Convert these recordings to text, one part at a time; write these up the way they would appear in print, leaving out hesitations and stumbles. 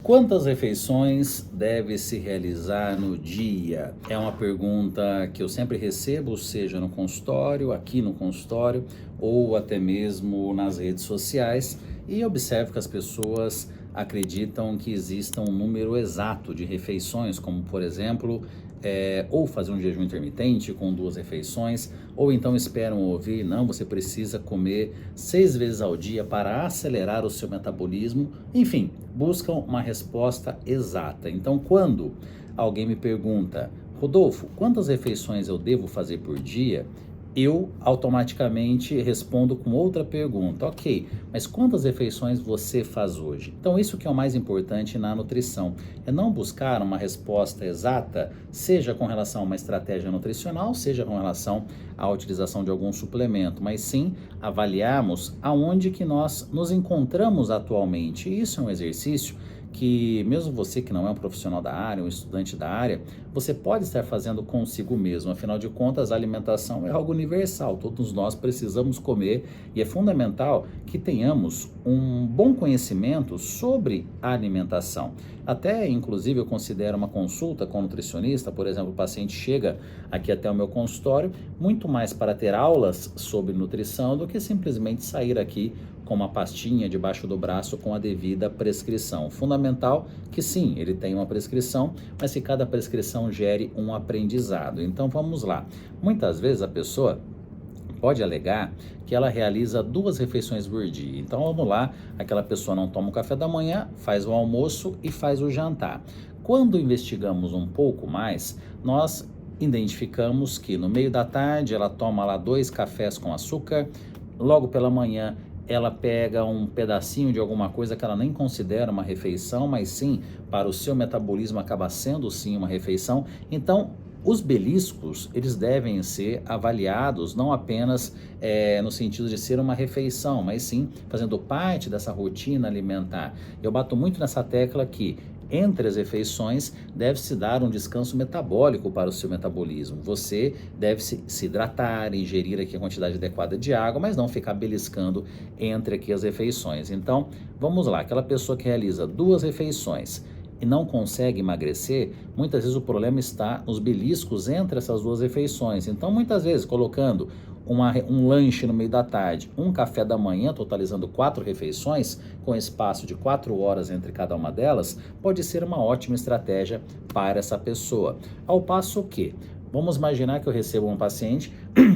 Quantas refeições deve se realizar no dia? É uma pergunta que eu sempre recebo, seja no consultório, aqui no consultório, ou até mesmo nas redes sociais, e observo que as pessoas acreditam que exista um número exato de refeições, como por exemplo, ou fazer um jejum intermitente com 2 refeições, ou então esperam ouvir, não, você precisa comer 6 vezes ao dia para acelerar o seu metabolismo. Enfim, buscam uma resposta exata. Então, quando alguém me pergunta, Rodolfo, quantas refeições eu devo fazer por dia? Eu automaticamente respondo com outra pergunta. Ok, mas quantas refeições você faz hoje? Então, isso que é o mais importante na nutrição, é não buscar uma resposta exata, seja com relação a uma estratégia nutricional, seja com relação à utilização de algum suplemento, mas sim avaliarmos aonde que nós nos encontramos atualmente. Isso é um exercício que mesmo você que não é um profissional da área, um estudante da área, você pode estar fazendo consigo mesmo. Afinal de contas, a alimentação é algo universal, todos nós precisamos comer e é fundamental que tenhamos um bom conhecimento sobre a alimentação. Até, inclusive, eu considero uma consulta com um nutricionista, por exemplo, o paciente chega aqui até o meu consultório muito mais para ter aulas sobre nutrição do que simplesmente sair aqui com uma pastinha debaixo do braço com a devida prescrição. Fundamental que sim, ele tem uma prescrição, mas que cada prescrição gere um aprendizado. Então vamos lá. Muitas vezes a pessoa pode alegar que ela realiza 2 refeições por dia. Então vamos lá, aquela pessoa não toma o café da manhã, faz o almoço e faz o jantar. Quando investigamos um pouco mais, nós identificamos que no meio da tarde ela toma lá 2 cafés com açúcar, logo pela manhã ela pega um pedacinho de alguma coisa que ela nem considera uma refeição, mas sim, para o seu metabolismo acaba sendo sim uma refeição. Então, os beliscos, eles devem ser avaliados não apenas no sentido de ser uma refeição, mas sim fazendo parte dessa rotina alimentar. Eu bato muito nessa tecla que entre as refeições deve-se dar um descanso metabólico para o seu metabolismo. Você deve se hidratar, ingerir aqui a quantidade adequada de água, mas não ficar beliscando entre aqui as refeições. Então, vamos lá, aquela pessoa que realiza 2 refeições e não consegue emagrecer, muitas vezes o problema está nos beliscos entre essas 2 refeições. Então, muitas vezes, colocando um lanche no meio da tarde, um café da manhã, totalizando 4 refeições, com espaço de 4 horas entre cada uma delas, pode ser uma ótima estratégia para essa pessoa. Ao passo que, vamos imaginar que eu recebo um paciente,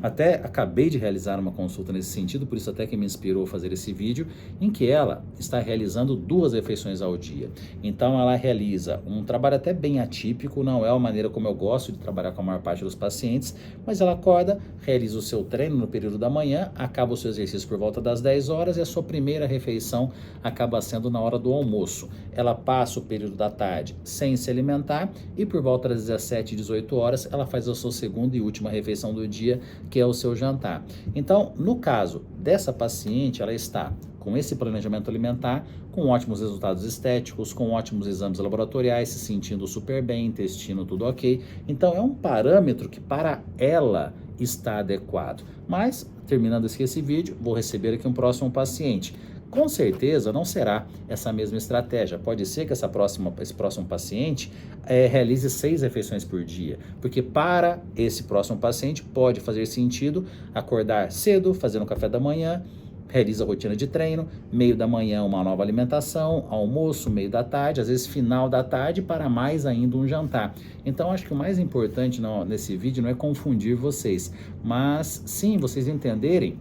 até acabei de realizar uma consulta nesse sentido, por isso até que me inspirou a fazer esse vídeo, em que ela está realizando 2 refeições ao dia. Então ela realiza um trabalho até bem atípico, não é a maneira como eu gosto de trabalhar com a maior parte dos pacientes, mas ela acorda, realiza o seu treino no período da manhã, acaba o seu exercício por volta das 10 horas e a sua primeira refeição acaba sendo na hora do almoço. Ela passa o período da tarde sem se alimentar e por volta das 17, 18 horas ela faz a sua segunda e última refeição do dia, que é o seu jantar. Então, no caso dessa paciente, ela está com esse planejamento alimentar, com ótimos resultados estéticos, com ótimos exames laboratoriais, se sentindo super bem, intestino tudo ok. Então, é um parâmetro que para ela está adequado. Mas, terminando esse vídeo, vou receber aqui um próximo paciente. Com certeza não será essa mesma estratégia. Pode ser que esse próximo paciente realize 6 refeições por dia, porque para esse próximo paciente pode fazer sentido acordar cedo, fazer um café da manhã, realiza a rotina de treino, meio da manhã uma nova alimentação, almoço, meio da tarde, às vezes final da tarde, para mais ainda um jantar. Então acho que o mais importante nesse vídeo não é confundir vocês, mas sim vocês entenderem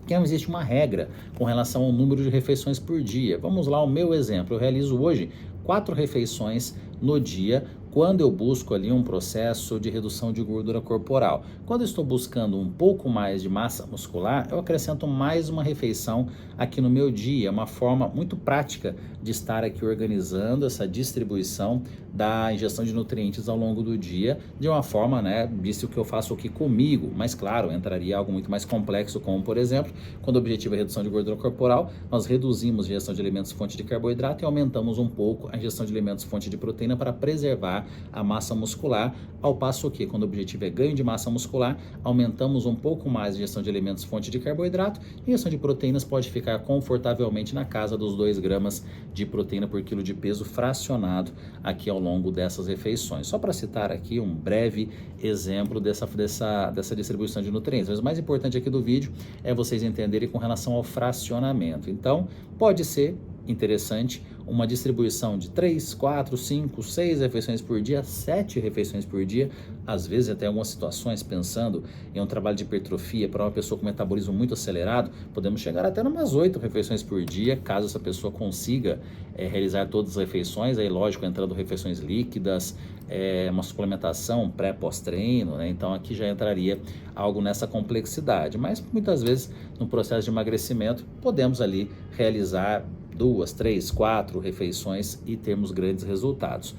que não existe uma regra com relação ao número de refeições por dia. Vamos lá, o meu exemplo, eu realizo hoje 4 refeições no dia, quando eu busco ali um processo de redução de gordura corporal. Quando eu estou buscando um pouco mais de massa muscular, eu acrescento mais uma refeição aqui no meu dia, uma forma muito prática de estar aqui organizando essa distribuição da ingestão de nutrientes ao longo do dia, de uma forma, visto que eu faço aqui comigo, mas claro, entraria algo muito mais complexo, como por exemplo, quando o objetivo é a redução de gordura corporal, nós reduzimos a ingestão de alimentos fonte de carboidrato e aumentamos um pouco a ingestão de alimentos fonte de proteína para preservar a massa muscular, ao passo que, quando o objetivo é ganho de massa muscular, aumentamos um pouco mais a ingestão de alimentos fonte de carboidrato e a ingestão de proteínas pode ficar confortavelmente na casa dos 2 gramas de proteína por quilo de peso fracionado aqui ao longo dessas refeições. Só para citar aqui um breve exemplo dessa distribuição de nutrientes. Mas o mais importante aqui do vídeo é vocês entenderem com relação ao fracionamento. Então, pode ser interessante uma distribuição de 3, 4, 5, 6 refeições por dia, 7 refeições por dia, às vezes até algumas situações, pensando em um trabalho de hipertrofia para uma pessoa com metabolismo muito acelerado, podemos chegar até umas 8 refeições por dia, caso essa pessoa consiga realizar todas as refeições, aí lógico, entrando refeições líquidas, uma suplementação pré, pós-treino, né? Então aqui já entraria algo nessa complexidade, mas muitas vezes no processo de emagrecimento podemos ali realizar 2, 3, 4 refeições e termos grandes resultados.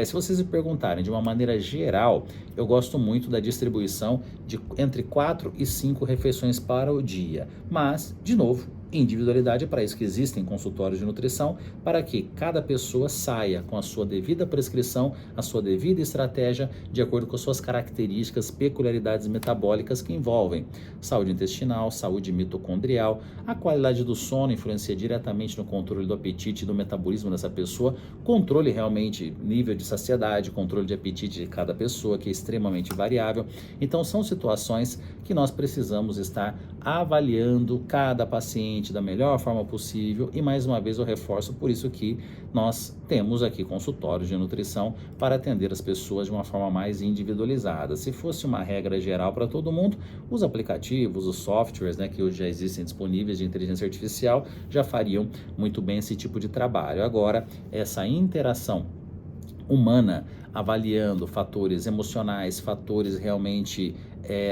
Se vocês me perguntarem de uma maneira geral, eu gosto muito da distribuição de entre 4 e 5 refeições para o dia, mas, de novo, individualidade é para isso que existem consultórios de nutrição, para que cada pessoa saia com a sua devida prescrição, a sua devida estratégia, de acordo com as suas características, peculiaridades metabólicas que envolvem saúde intestinal, saúde mitocondrial, a qualidade do sono influencia diretamente no controle do apetite e do metabolismo dessa pessoa, controle realmente nível de saciedade, controle de apetite de cada pessoa, que é extremamente variável. Então são situações que nós precisamos estar avaliando cada paciente da melhor forma possível e mais uma vez eu reforço, por isso que nós temos aqui consultórios de nutrição para atender as pessoas de uma forma mais individualizada. Se fosse uma regra geral para todo mundo, os aplicativos, os softwares, né, que hoje já existem disponíveis de inteligência artificial, já fariam muito bem esse tipo de trabalho. Agora, essa interação humana, avaliando fatores emocionais, fatores realmente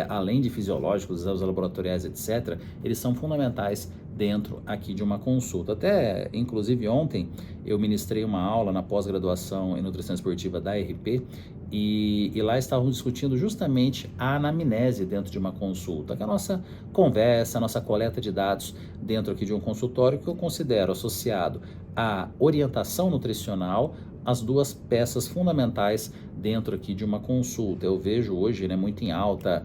além de fisiológicos, exames laboratoriais, etc., eles são fundamentais dentro aqui de uma consulta. Até, inclusive, ontem eu ministrei uma aula na pós-graduação em nutrição esportiva da RP e lá estávamos discutindo justamente a anamnese dentro de uma consulta, que é a nossa conversa, a nossa coleta de dados dentro aqui de um consultório que eu considero associado à orientação nutricional, as 2 peças fundamentais dentro aqui de uma consulta. Eu vejo hoje, né, muito em alta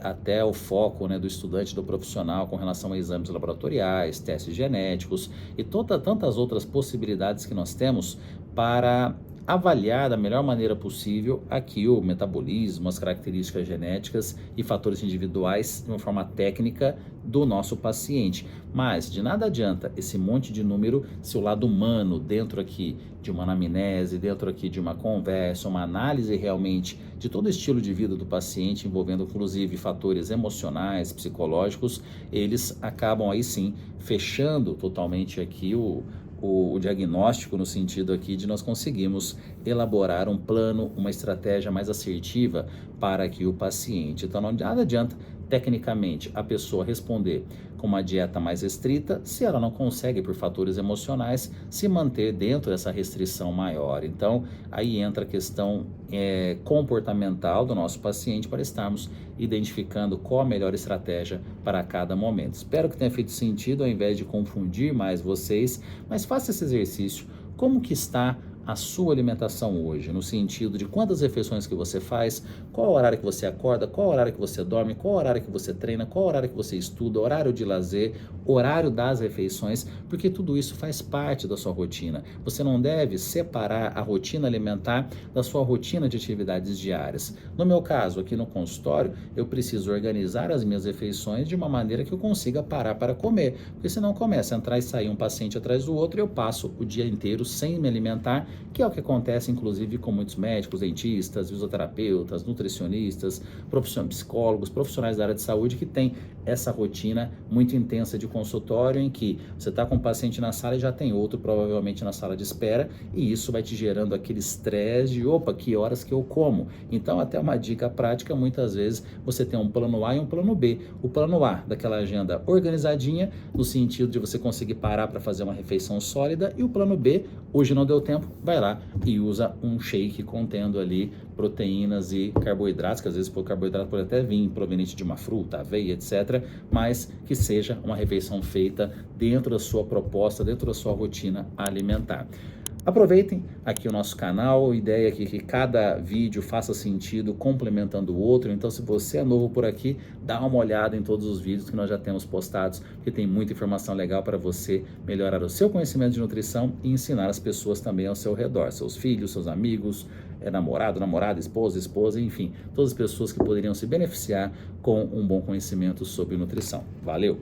até o foco, né, do estudante, do profissional com relação a exames laboratoriais, testes genéticos e tantas outras possibilidades que nós temos para avaliar da melhor maneira possível aqui o metabolismo, as características genéticas e fatores individuais de uma forma técnica do nosso paciente. Mas de nada adianta esse monte de número se o lado humano dentro aqui de uma anamnese, dentro aqui de uma conversa, uma análise realmente de todo o estilo de vida do paciente, envolvendo inclusive fatores emocionais, psicológicos, eles acabam aí sim fechando totalmente aqui o diagnóstico, no sentido aqui de nós conseguirmos elaborar um plano, uma estratégia mais assertiva para que o paciente. Então não nada adianta tecnicamente a pessoa responder com uma dieta mais restrita se ela não consegue, por fatores emocionais, se manter dentro dessa restrição maior. Então aí entra a questão comportamental do nosso paciente para estarmos identificando qual a melhor estratégia para cada momento. Espero que tenha feito sentido, ao invés de confundir mais vocês, mas faça esse exercício. Como que está a sua alimentação hoje, no sentido de quantas refeições que você faz, qual o horário que você acorda, qual o horário que você dorme, qual o horário que você treina, qual o horário que você estuda, horário de lazer, horário das refeições, porque tudo isso faz parte da sua rotina. Você não deve separar a rotina alimentar da sua rotina de atividades diárias. No meu caso, aqui no consultório, eu preciso organizar as minhas refeições de uma maneira que eu consiga parar para comer, porque senão começa a entrar e sair um paciente atrás do outro e eu passo o dia inteiro sem me alimentar, que é o que acontece inclusive com muitos médicos, dentistas, fisioterapeutas, nutricionistas, psicólogos, profissionais da área de saúde que têm essa rotina muito intensa de consultório em que você está com um paciente na sala e já tem outro provavelmente na sala de espera e isso vai te gerando aquele estresse de opa, que horas que eu como? Então até uma dica prática, muitas vezes você tem um plano A e um plano B. O plano A daquela agenda organizadinha, no sentido de você conseguir parar para fazer uma refeição sólida, e o plano B, hoje não deu tempo, vai lá e usa um shake contendo ali proteínas e carboidratos, que às vezes o carboidrato pode até vir proveniente de uma fruta, aveia, etc., mas que seja uma refeição feita dentro da sua proposta, dentro da sua rotina alimentar. Aproveitem aqui o nosso canal, a ideia é que cada vídeo faça sentido complementando o outro, então se você é novo por aqui, dá uma olhada em todos os vídeos que nós já temos postados, porque tem muita informação legal para você melhorar o seu conhecimento de nutrição e ensinar as pessoas também ao seu redor, seus filhos, seus amigos, namorado, namorada, esposa, enfim, todas as pessoas que poderiam se beneficiar com um bom conhecimento sobre nutrição. Valeu!